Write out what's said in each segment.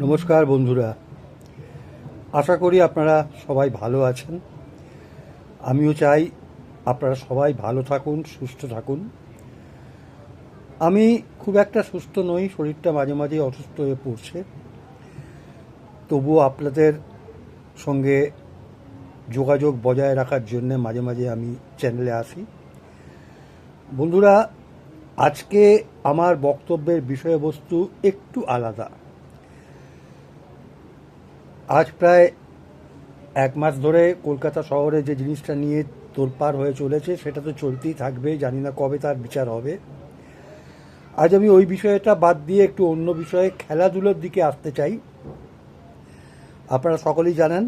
নমস্কার বন্ধুরা, আশা করি আপনারা সবাই ভালো আছেন। আমিও চাই আপনারা সবাই ভালো থাকুন, সুস্থ থাকুন। আমি খুব একটা সুস্থ নই, শরীরটা মাঝে মাঝে অসুস্থ হয়ে পড়ছে। তবুও আপনাদের সঙ্গে যোগাযোগ বজায় রাখার জন্য মাঝে মাঝে আমি চ্যানেলে আসি। বন্ধুরা, আজকে আমার বক্তব্যের বিষয়বস্তু একটু আলাদা। আজ প্রায় এক মাস ধরে কলকাতা শহরে যে জিনিসটা নিয়ে তোলপাড় হয়ে চলেছে সেটা তো চলতেই থাকবে, জানি না কবে তার বিচার হবে। আজ আমি ওই বিষয়টা বাদ দিয়ে একটু অন্য বিষয়ে, খেলাধুলোর দিকে আসতে চাই। আপনারা সকলেই জানেন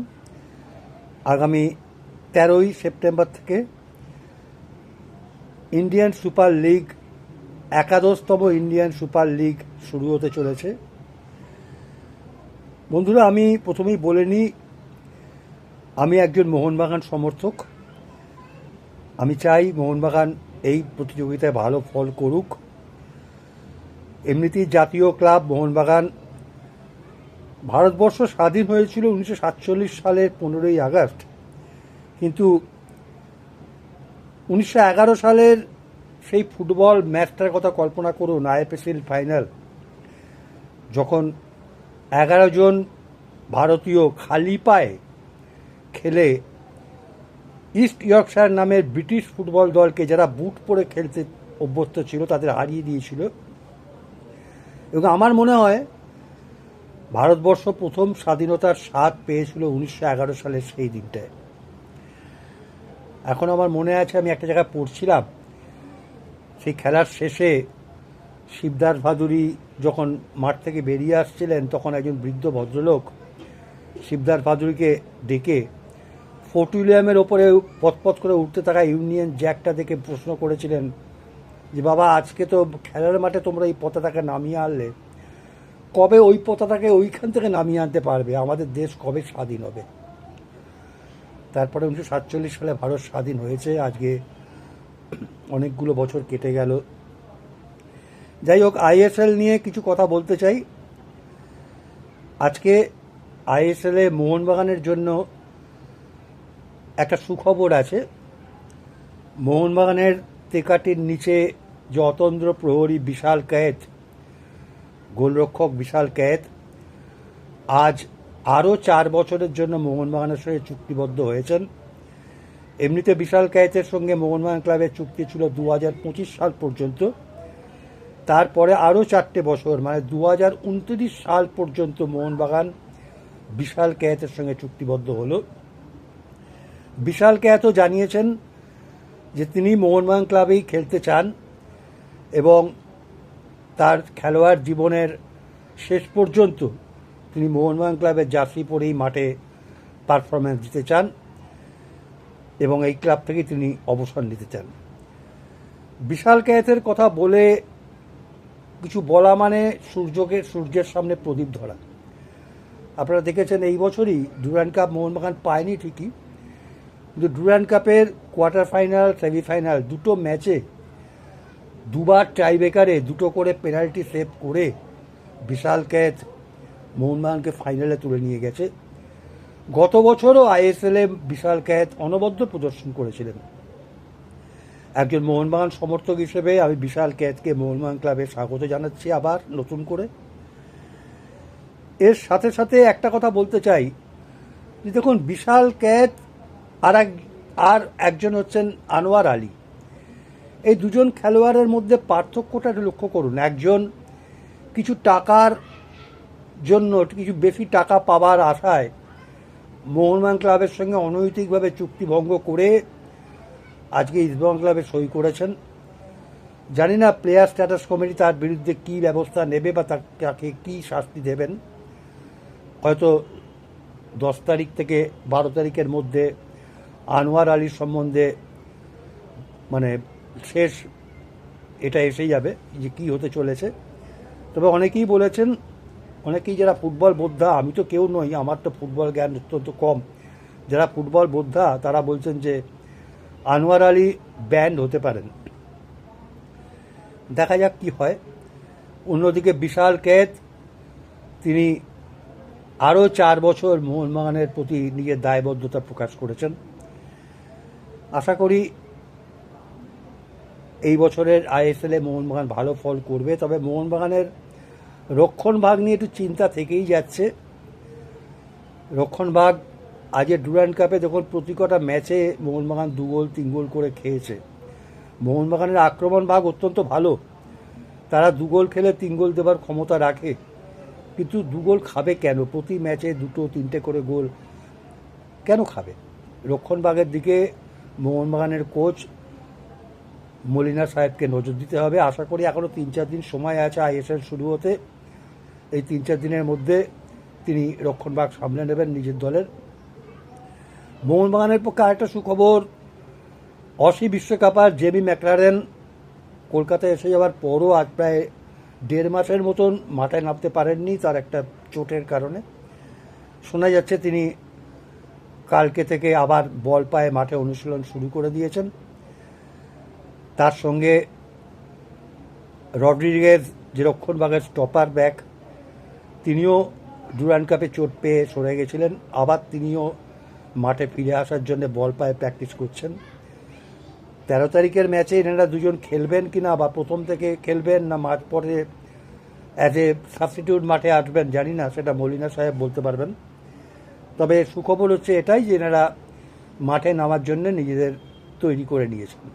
আগামী 13ই সেপ্টেম্বর থেকে ইন্ডিয়ান সুপার লিগ, একাদশতম ইন্ডিয়ান সুপার লিগ শুরু হতে চলেছে। বন্ধুরা, আমি প্রথমেই বলে নিই, আমি একজন মোহনবাগান সমর্থক। আমি চাই মোহনবাগান এই প্রতিযোগিতায় ভালো ফল করুক। এমনিতেই জাতীয় ক্লাব মোহনবাগান, ভারতবর্ষ স্বাধীন হয়েছিল 1947 সালের 15ই আগস্ট, কিন্তু 1911 সালের সেই ফুটবল ম্যাচটার কথা কল্পনা করুন। আইএফএসএল ফাইনাল, যখন 11 জন ভারতীয় খালি পায়ে খেলে ইস্ট ইয়র্কশায়ার নামের ব্রিটিশ ফুটবল দলকে, যারা বুট পরে খেলতে অভ্যস্ত ছিল, তাদের হারিয়ে দিয়েছিল। এবং আমার মনে হয় ভারতবর্ষ প্রথম স্বাধীনতার স্বাদ পেয়েছিল 1911 সালের সেই দিনটায়। এখন আমার মনে আছে, আমি একটা জায়গায় পড়ছিলাম, সেই খেলার শেষে শিবদাস ভাদুরী যখন মাঠ থেকে বেরিয়ে আসছিলেন, তখন একজন বৃদ্ধ ভদ্রলোক শিবদাস ভাদুরীকে ডেকে ফোর্ট উইলিয়ামের ওপরে পথপথ করে উঠতে থাকা ইউনিয়ন জ্যাকটা দেখে প্রশ্ন করেছিলেন যে, বাবা, আজকে তো খেলার মাঠে তোমরা এই পতাকাকে নামিয়ে আনলে, কবে ওই পতাকাকে ওইখান থেকে নামিয়ে আনতে পারবে? আমাদের দেশ কবে স্বাধীন হবে? তারপরে 1947 সালে ভারত স্বাধীন হয়েছে। আজকে অনেকগুলো বছর কেটে গেল। যাই হোক, আইএসএল নিয়ে কিছু কথা বলতে চাই। আজকে আইএসএলে মোহনবাগানের জন্য একটা সুখবর আছে। মোহনবাগানের তেকাটির নিচে যে অতন্দ্র প্রহরী বিশাল কায়েত, গোলরক্ষক বিশাল কায়েত, আজ আরও 4 বছরের জন্য মোহনবাগানের সঙ্গে চুক্তিবদ্ধ হয়েছেন। এমনিতে বিশাল কায়েতের সঙ্গে মোহনবাগান ক্লাবের চুক্তি ছিল 2025 সাল পর্যন্ত। তারপরে আরও 4টে বছর, মানে 2029 সাল পর্যন্ত মোহনবাগান বিশাল কায়েতের সঙ্গে চুক্তিবদ্ধ হলো। বিশাল কায়েতও জানিয়েছেন যে তিনি মোহনবাগান ক্লাবেই খেলতে চান এবং তার খেলোয়াড় জীবনের শেষ পর্যন্ত তিনি মোহনবাগান ক্লাবের জার্সি পরেই মাঠে পারফরমেন্স দিতে চান এবং এই ক্লাব থেকে তিনি অবসর নিতে চান। বিশাল কায়েতের কথা বলে কিছু বলা মানে সূর্যের সামনে প্রদীপ ধরা। আপনারা দেখেছেন এই বছরই ডুরান্ড কাপ মোহনবাগান পায়নি ঠিকই, কিন্তু ডুরান্ড কাপের কোয়ার্টার ফাইনাল, সেমিফাইনাল দুটো ম্যাচে দুবার টাইব্রেকারে 2টো করে পেনাল্টি সেভ করে বিশাল কায়েত মোহনবাগানকে ফাইনালে তুলে নিয়ে গেছে। গত বছরও আইএসএলে বিশাল কায়েত অনবদ্য প্রদর্শন করেছিলেন। একজন মোহনবাগান সমর্থক হিসেবে আমি বিশাল কায়েতকে মোহনবাগান ক্লাবে স্বাগত জানাচ্ছি আবার নতুন করে। এর সাথে সাথে একটা কথা বলতে চাই যে, দেখুন, বিশাল কায়েত আর একজন হচ্ছেন আনোয়ার আলী। এই দুজন খেলোয়াড়ের মধ্যে পার্থক্যটা লক্ষ্য করুন। একজন কিছু টাকার জন্য, কিছু বেশি টাকা পাবার আশায় মোহনবাগান ক্লাবের সঙ্গে অনৈতিকভাবে চুক্তি ভঙ্গ করে আজকে ইস্টবেঙ্গল ক্লাবে সই করেছেন। জানি না প্লেয়ার স্ট্যাটাস কমিটি তার বিরুদ্ধে কী ব্যবস্থা নেবে বা তাকে কী শাস্তি দেবেন। হয়তো 10 তারিখ থেকে 12 তারিখের মধ্যে আনোয়ার আলীর সম্বন্ধে মানে শেষ এটা এসেই যাবে যে কী হতে চলেছে। তবে অনেকেই বলেছেন, অনেকেই যারা ফুটবল বোদ্ধা, আমি তো কেউ নই, আমার তো ফুটবল জ্ঞান অত্যন্ত কম, যারা ফুটবল বোদ্ধা তারা বলছেন যে আনোয়ার আলী ব্যান্ড হতে পারেন। দেখা যাক কি হয়। অন্যদিকে বিশাল কায়েত, তিনি আরও 4 বছর মোহনবাগানের প্রতি নিজের দায়বদ্ধতা প্রকাশ করেছেন। আশা করি এই বছরের আইএসএলে মোহনবাগান ভালো ফল করবে, তবে মোহনবাগানের রক্ষণভাগ নিয়ে একটু চিন্তা থেকেই যাচ্ছে। রক্ষণভাগ আজের ডুরান্ড কাপে যখন প্রতি কটা ম্যাচে মোহনবাগান 2 গোল 3 গোল করে খেয়েছে, মোহনবাগানের আক্রমণ ভাগ অত্যন্ত ভালো, তারা 2 গোল খেলে 3 গোল দেবার ক্ষমতা রাখে, কিন্তু 2 গোল খাবে কেন? প্রতি ম্যাচে 2-3টে করে গোল কেন খাবে? রক্ষণভাগের দিকে মোহনবাগানের কোচ মলিনা সাহেবকে নজর দিতে হবে। আশা করি এখনও 3-4 দিন সময় আছে আইএসএল শুরু হতে, এই 3-4 দিনের মধ্যে তিনি রক্ষণভাগ সামলে নেবেন নিজের দলের। মোহনবাগানের পক্ষে আরেকটা সুখবর, অসি বিশ্বকাপার জেমি ম্যাকলারেন কলকাতায় এসে যাওয়ার পরও আজ প্রায় 1.5 মাসের মতন মাঠে নামতে পারেননি তার একটা চোটের কারণে। শোনা যাচ্ছে তিনি কালকে থেকে আবার বল পায়ে মাঠে অনুশীলন শুরু করে দিয়েছেন। তার সঙ্গে রড্রিগেজ, যে রক্ষণভাগের স্টপার ব্যাক, তিনিও ডুরান্ড কাপে চোট পেয়ে সরে গেছিলেন, আবার তিনিও মাঠে ফিরে আসার জন্য বল পায়ে প্র্যাকটিস করছেন। 13 তারিখের ম্যাচে এনারা দুজন খেলবেন কিনা, বা প্রথম থেকে খেলবেন না মাঠ পরে অ্যাজ এ সাবস্টিটিউট মাঠে আসবেন জানি না, সেটা মলিনা সাহেব বলতে পারবেন। তবে সুখবর হচ্ছে এটাই যে এনারা মাঠে নামার জন্য নিজেদের তৈরি করে নিয়েছেন।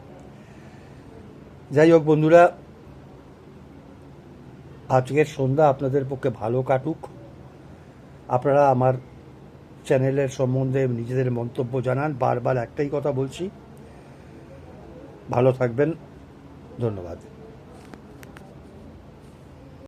যাই হোক বন্ধুরা, আজকের সন্ধ্যা আপনাদের পক্ষে ভালো কাটুক। আপনারা আমার চ্যানেলের সম্বন্ধে নিজেদের মন্তব্য জানান। বারবার একটাই কথা বলছি, ভালো থাকবেন। ধন্যবাদ।